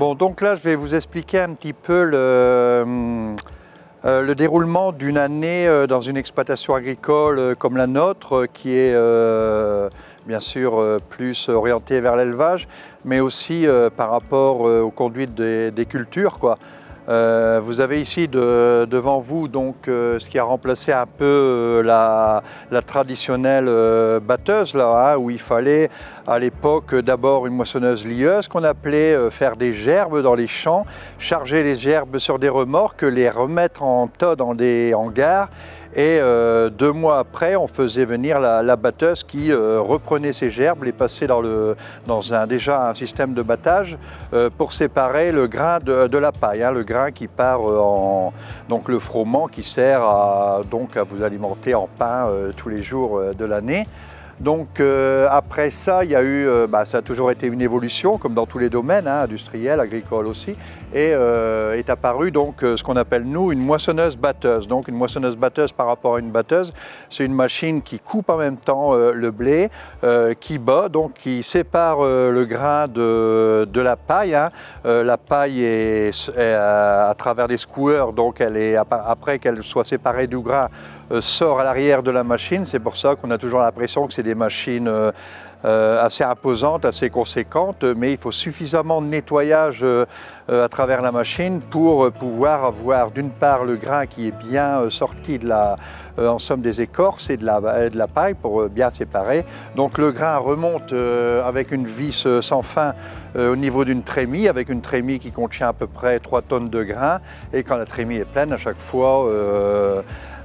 Bon, donc là, je vais vous expliquer un petit peu le déroulement d'une année dans une exploitation agricole comme la nôtre, qui est bien sûr plus orientée vers l'élevage, mais aussi par rapport aux conduites des cultures, quoi. Vous avez ici devant vous donc ce qui a remplacé un peu la traditionnelle batteuse là, hein, où il fallait à l'époque d'abord une moissonneuse lieuse qu'on appelait faire des gerbes dans les champs, charger les gerbes sur des remorques, les remettre en tas dans des hangars. Et 2 mois après, on faisait venir la batteuse qui reprenait ces gerbes, les passait dans déjà un système de battage pour séparer le grain de la paille, hein, le grain qui part donc le froment qui sert à vous alimenter en pain tous les jours de l'année. Donc après ça, il y a eu, ça a toujours été une évolution, comme dans tous les domaines, hein, industriels, agricoles aussi, et est apparue donc ce qu'on appelle nous une moissonneuse batteuse. Donc une moissonneuse batteuse par rapport à une batteuse, c'est une machine qui coupe en même temps le blé, qui bat, donc qui sépare le grain de la paille. Hein. La paille est à travers des scoueurs, donc elle est, après qu'elle soit séparée du grain, sort à l'arrière de la machine. C'est pour ça qu'on a toujours l'impression que c'est des machines assez imposantes, assez conséquentes, mais il faut suffisamment de nettoyage à travers la machine pour pouvoir avoir d'une part le grain qui est bien sorti en somme des écorces et de la paille pour bien séparer. Donc le grain remonte avec une vis sans fin au niveau d'une trémie, avec une trémie qui contient à peu près 3 tonnes de grain, et quand la trémie est pleine, à chaque fois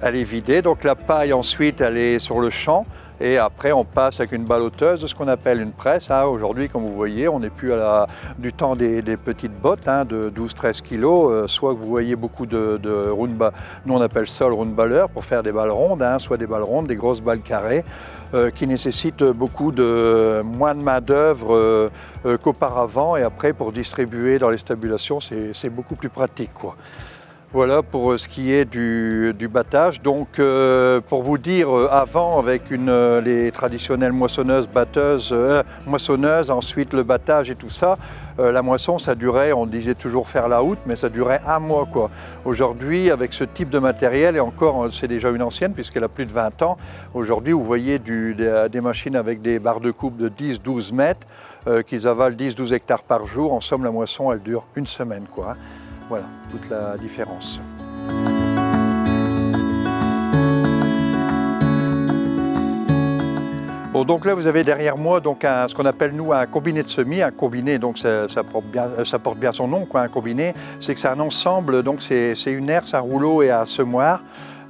elle est vidée. Donc la paille ensuite elle est sur le champ, et après on passe avec une ballotteuse, ce qu'on appelle une presse. Hein. Aujourd'hui, comme vous voyez, on n'est plus du temps des petites bottes, hein, de 12-13 kg, soit que vous voyez beaucoup de nous on appelle ça le roundballer pour faire des balles rondes, hein, soit des balles rondes, des grosses balles carrées, qui nécessitent moins de main d'œuvre qu'auparavant, et après pour distribuer dans les stabulations, c'est beaucoup plus pratique, quoi. Voilà pour ce qui est du battage. Donc pour vous dire, avant avec les traditionnelles moissonneuses, batteuses, moissonneuses, ensuite le battage et tout ça, la moisson ça durait, on disait toujours faire la houte, mais ça durait 1 mois, quoi. Aujourd'hui avec ce type de matériel, et encore c'est déjà une ancienne puisqu'elle a plus de 20 ans, aujourd'hui vous voyez des machines avec des barres de coupe de 10-12 mètres qui avalent 10-12 hectares par jour. En somme la moisson elle dure 1 semaine, quoi, hein. Voilà, toute la différence. Bon, donc là vous avez derrière moi donc ce qu'on appelle nous un combiné de semis. Un combiné, donc ça porte bien son nom, quoi. Un combiné, c'est que c'est un ensemble, donc c'est une herse, un rouleau et un semoir.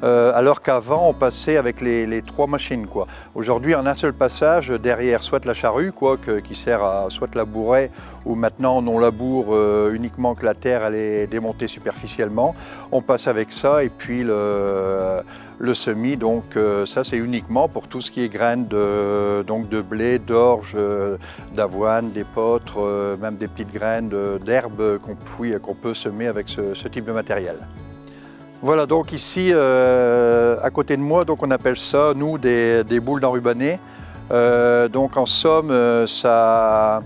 Alors qu'avant on passait avec les 3 machines, quoi. Aujourd'hui en un seul passage, derrière soit la charrue, quoi, qui sert à soit labourer, ou maintenant on laboure uniquement que la terre elle est démontée superficiellement. On passe avec ça, et puis le semis, donc ça c'est uniquement pour tout ce qui est graines de blé, d'orge, d'avoine, d'épeautre, même des petites graines d'herbe qu'on peut semer avec ce type de matériel. Voilà, donc ici, à côté de moi, donc on appelle ça, nous, des boules d'enrubanné. Donc en somme, ça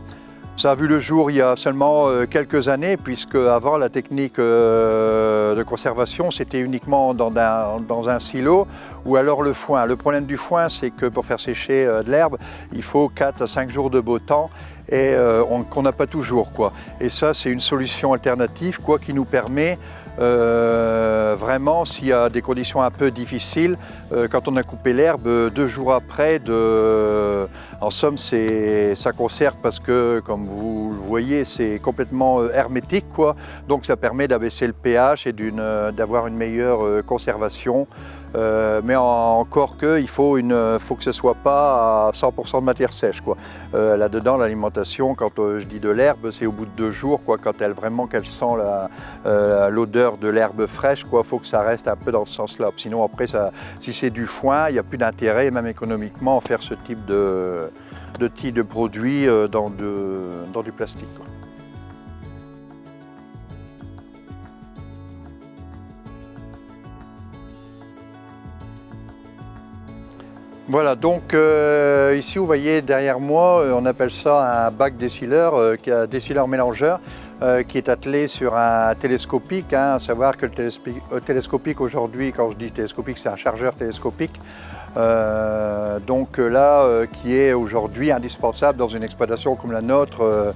a vu le jour il y a seulement quelques années, puisque avant la technique de conservation, c'était uniquement dans un silo, ou alors le foin. Le problème du foin, c'est que pour faire sécher de l'herbe, il faut 4 à 5 jours de beau temps, et qu'on n'a pas toujours, quoi. Et ça, c'est une solution alternative, quoi, qui nous permet vraiment, s'il y a des conditions un peu difficiles, quand on a coupé l'herbe, 2 jours après, en somme, ça conserve, parce que, comme vous le voyez, c'est complètement hermétique, quoi. Donc ça permet d'abaisser le pH et d'avoir une meilleure conservation. Mais encore il faut que ce ne soit pas à 100% de matière sèche, quoi. Là-dedans, l'alimentation, quand je dis de l'herbe, c'est au bout de 2 jours, quoi, quand qu'elle sent l'odeur de l'herbe fraîche, quoi. Il faut que ça reste un peu dans ce sens-là. Sinon, après, si c'est du foin, il n'y a plus d'intérêt, même économiquement, à faire ce type de produit dans du plastique, quoi. Voilà, donc ici vous voyez derrière moi, on appelle ça un bac dessileur, qui a dessileur mélangeur. qui est attelé sur un télescopique, hein, à savoir que le télescopique aujourd'hui, quand je dis télescopique, c'est un chargeur télescopique, donc là, qui est aujourd'hui indispensable dans une exploitation comme la nôtre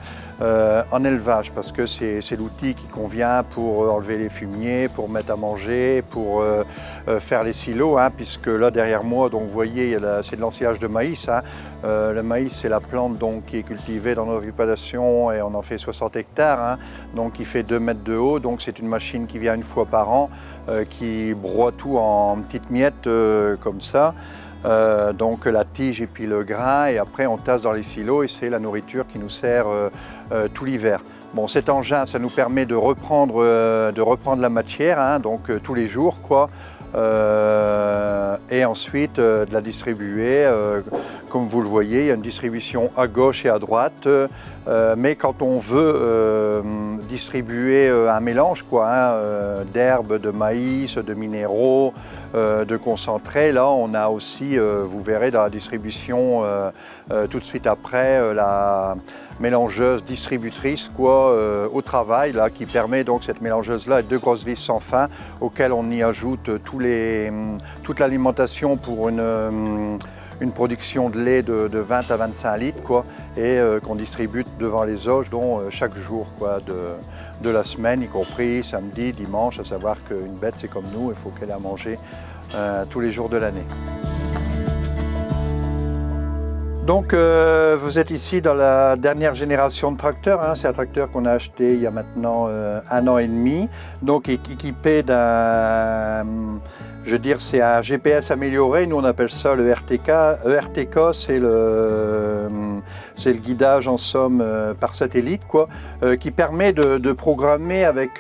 en élevage, parce que c'est l'outil qui convient pour enlever les fumiers, pour mettre à manger, pour faire les silos, hein, puisque là derrière moi, donc, vous voyez, c'est de l'ensilage de maïs. Hein. Le maïs, c'est la plante donc, qui est cultivée dans notre exploitation et on en fait 60 hectares, hein, donc qui fait 2 mètres de haut. Donc c'est une machine qui vient une fois par an, qui broie tout en petites miettes comme ça. Donc la tige et puis le grain, et après on tasse dans les silos et c'est la nourriture qui nous sert tout l'hiver. Bon, cet engin, ça nous permet de reprendre la matière, hein, donc tous les jours, quoi. Et ensuite de la distribuer. Comme vous le voyez, il y a une distribution à gauche et à droite, mais quand on veut distribuer un mélange, quoi, hein, d'herbes, de maïs, de minéraux, de concentrés, là on a aussi, vous verrez dans la distribution tout de suite après, la mélangeuse distributrice, quoi, au travail, là, qui permet donc cette mélangeuse-là avec 2 grosses vis sans fin auxquelles on y ajoute toute l'alimentation pour une production de lait de 20 à 25 litres, quoi, et qu'on distribue devant les auges chaque jour, quoi, de la semaine, y compris samedi, dimanche, à savoir qu'une bête c'est comme nous, il faut qu'elle ait à manger tous les jours de l'année. Donc vous êtes ici dans la dernière génération de tracteurs, hein. C'est un tracteur qu'on a acheté il y a maintenant 1 an et demi, donc équipé d'un, je veux dire, c'est un GPS amélioré, nous on appelle ça le RTK. ERTK, c'est le guidage en somme par satellite, quoi, qui permet de programmer avec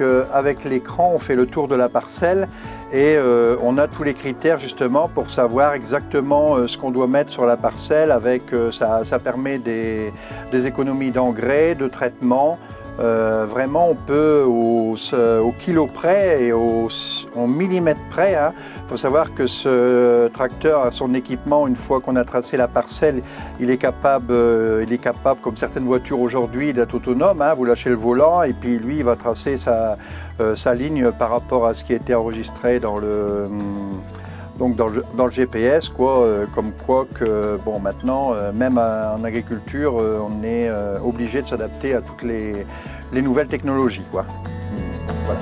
l'écran, on fait le tour de la parcelle et on a tous les critères justement pour savoir exactement ce qu'on doit mettre sur la parcelle. Ça permet des économies d'engrais, de traitement. Vraiment, on peut au kilo près et au millimètre près. Hein. Il faut savoir que ce tracteur a son équipement, une fois qu'on a tracé la parcelle, il est capable, comme certaines voitures aujourd'hui, d'être autonome. Hein. Vous lâchez le volant et puis lui, il va tracer sa ligne par rapport à ce qui a été enregistré dans le GPS, quoi, comme quoi que bon, maintenant, même en agriculture, on est obligé de s'adapter à toutes les nouvelles technologies, quoi. Voilà.